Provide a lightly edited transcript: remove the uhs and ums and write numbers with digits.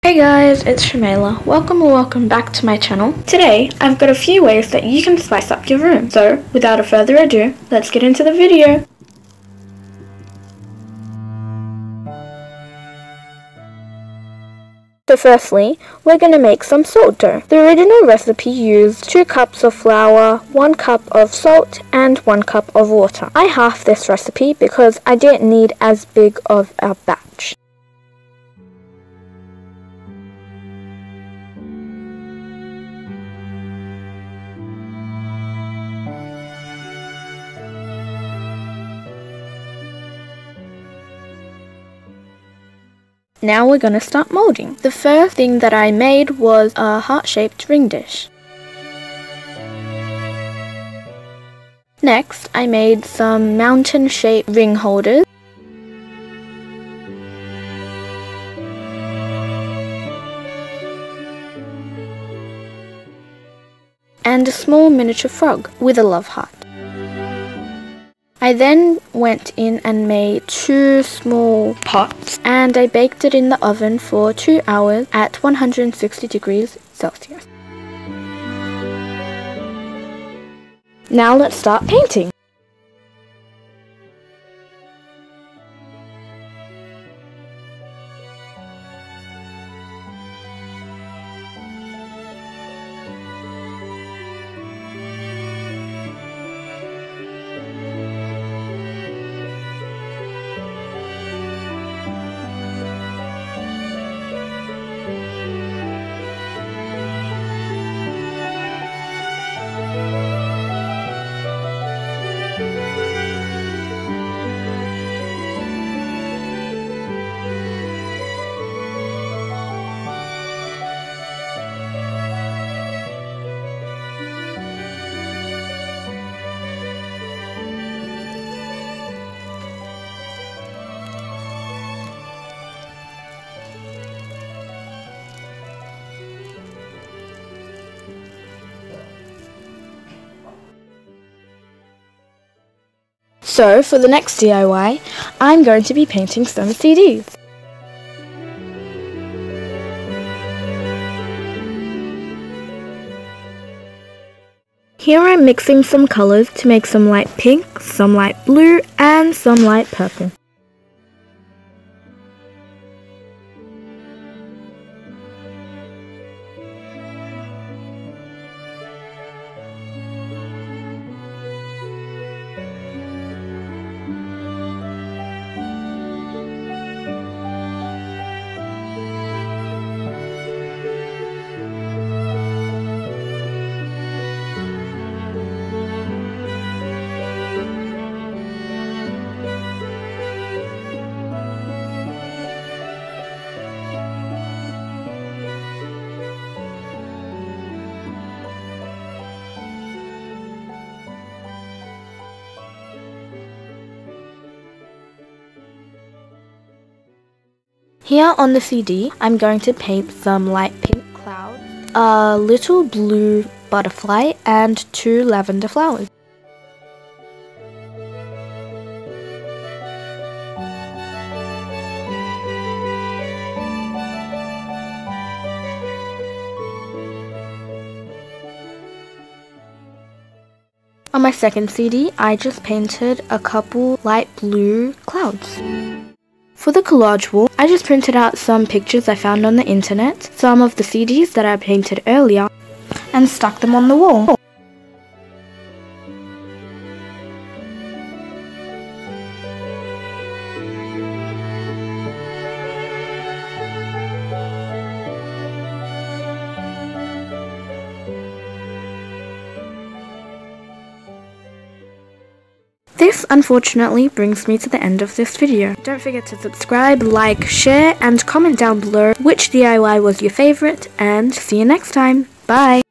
Hey guys, it's Shumaylah. Welcome back to my channel. Today, I've got a few ways that you can spice up your room. So, without further ado, let's get into the video. So firstly, we're going to make some salt dough. The original recipe used 2 cups of flour, 1 cup of salt, and 1 cup of water. I halved this recipe because I didn't need as big of a batch. Now we're gonna start molding. The first thing that I made was a heart-shaped ring dish. Next, I made some mountain-shaped ring holders. And a small miniature frog with a love heart. I then went in and made 2 small pots and I baked it in the oven for 2 hours at 160 degrees Celsius. Now let's start painting. So, for the next DIY, I'm going to be painting some CDs. Here I'm mixing some colours to make some light pink, some light blue, and some light purple. Here on the CD, I'm going to paint some light pink clouds, a little blue butterfly, and 2 lavender flowers. On my second CD, I just painted a couple light blue clouds. For the collage wall, I just printed out some pictures I found on the internet, some of the CDs that I painted earlier, and stuck them on the wall. This unfortunately brings me to the end of this video. Don't forget to subscribe, like, share, and comment down below which DIY was your favorite, and see you next time. Bye!